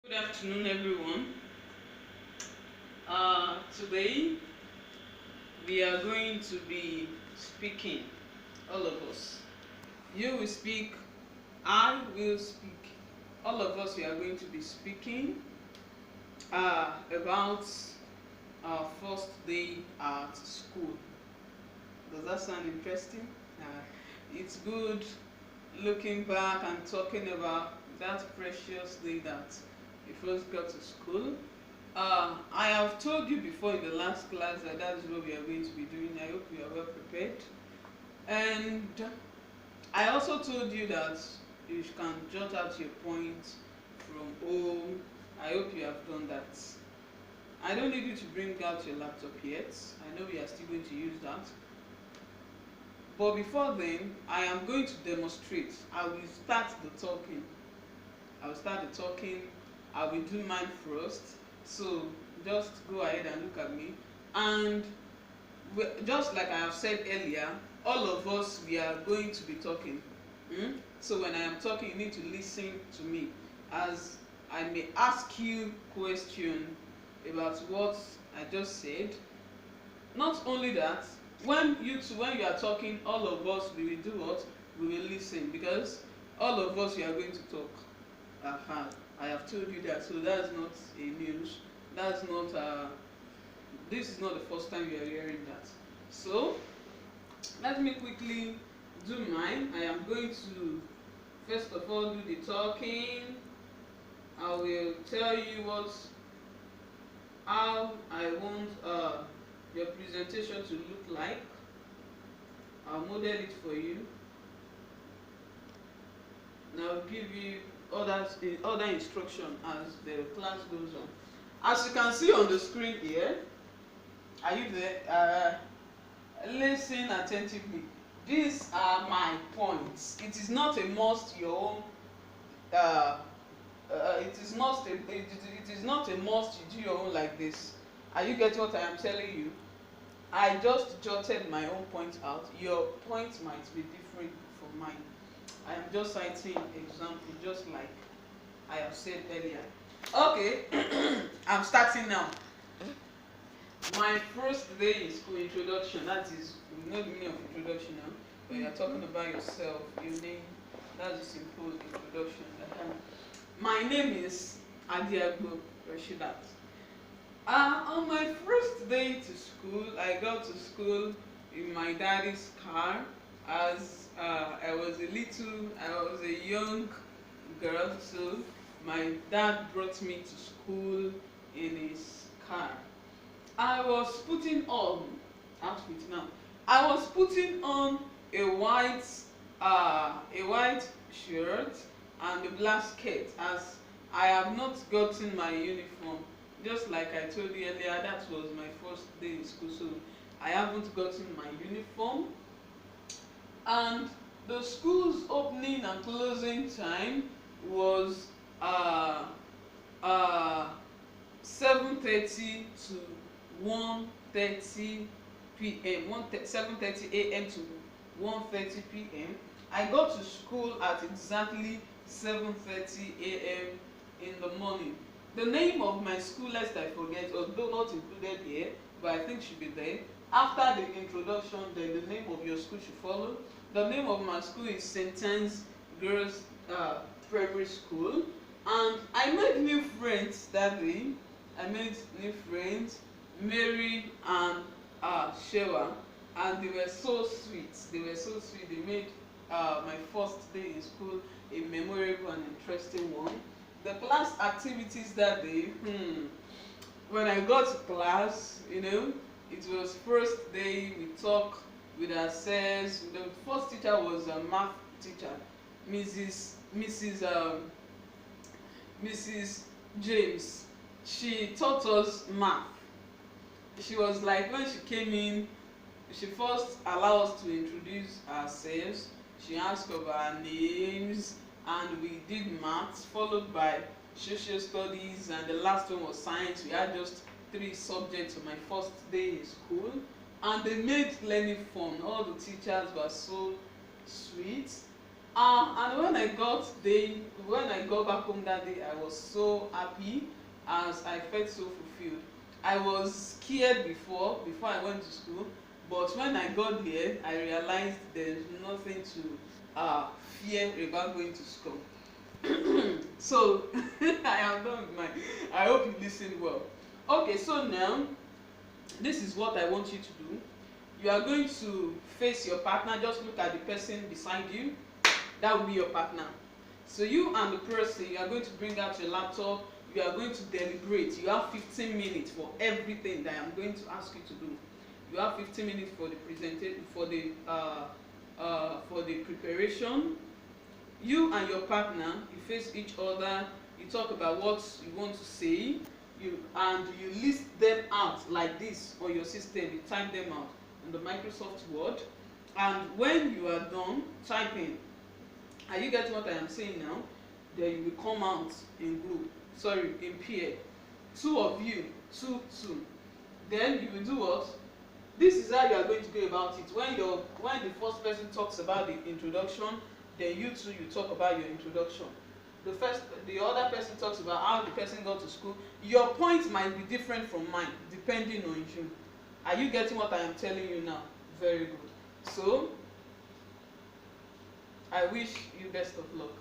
Good afternoon, everyone. Today we are going to be speaking, all of us. You will speak, I will speak. All of us, we are going to be speaking about our first day at school. Does that sound interesting? It's good looking back and talking about that precious day that we first got to school. I have told you before in the last class that that is what we are going to be doing. I hope you are well prepared. And I also told you that you can jot out your points from home. I hope you have done that. I don't need you to bring out your laptop yet. I know we are still going to use that. But before then, I am going to demonstrate. I will start the talking. I will do mine first. So just go ahead and look at me. And just like I have said earlier, all of us, we are going to be talking. So when I am talking, you need to listen to me, as I may ask you question about what I just said. Not only that, when you are talking, all of us, we will do what? We will listen, because all of us, we are going to talk. I have told you that, so that's not a news. That's not this is not the first time you are hearing that. So let me quickly do mine. I am going to first of all do the talking. I will tell you how I want your presentation to look like. I'll model it for you. And I'll give you other instruction as the class goes on. As you can see on the screen here, are you there? Listen attentively. These are my points. It is not a must your own. It is not a must you do your own like this. Are you getting what I am telling you? I just jotted my own points out. Your points might be different from mine. I am just citing example, just like I have said earlier. Okay, I'm starting now. My first day in school, introduction. That is, you know the meaning of introduction now. When you're talking about yourself, your name. That's a simple introduction. My name is Adiago Rashidat. On my first day to school, I got to school in my daddy's car, as I was a young girl, so my dad brought me to school in his car. I was putting on outfit now. I was putting on a white shirt and a black skirt, as I have not gotten my uniform. Just like I told you earlier, that was my first day in school, so I haven't gotten my uniform. And the school's opening and closing time was 7:30 to 1:30 p.m. 7:30 a.m. to 1:30 p.m. I got to school at exactly 7:30 a.m. in the morning. The name of my school, lest I forget, although not included here, but I think should be there. After the introduction, then the name of your school should follow. The name of my school is St. Anne's Girls Primary School, and I made new friends that day. I made new friends, Mary and Shewa, and they were so sweet. They made my first day in school a memorable and interesting one. The class activities that day, when I got to class, it was first day. We talked with ourselves. The first teacher was a math teacher, Mrs. James. She taught us math. She was like, when she came in, she first allowed us to introduce ourselves. She asked of our names, and we did maths, followed by social studies, and the last one was science. We had just 3 subjects on my first day in school, and they made learning fun. All the teachers were so sweet. And when I got back home that day, I was so happy as I felt so fulfilled. I was scared before I went to school, but when I got here, I realized there's nothing to fear about going to school. So I am done with mine. I hope you listened well. Okay, so now this is what I want you to do. You are going to face your partner. Just look at the person beside you. That will be your partner. So you and the person, you are going to bring out your laptop. You are going to deliberate. You have 15 minutes for everything that I am going to ask you to do. You have 15 minutes for the presentation, for the preparation. You and your partner, you face each other. You talk about what you want to say. You list them out like this on your system. You type them out on the Microsoft Word. And when you are done typing, are you getting what I am saying now? Then you will come out in group, sorry, in pair. Two of you, two. Then you will do what? This is how you are going to go about it. When the first person talks about the introduction, then you two, you talk about your introduction. The other person talks about how the person got to school. Your point might be different from mine, depending on you. Are you getting what I am telling you now? Very good. So I wish you best of luck.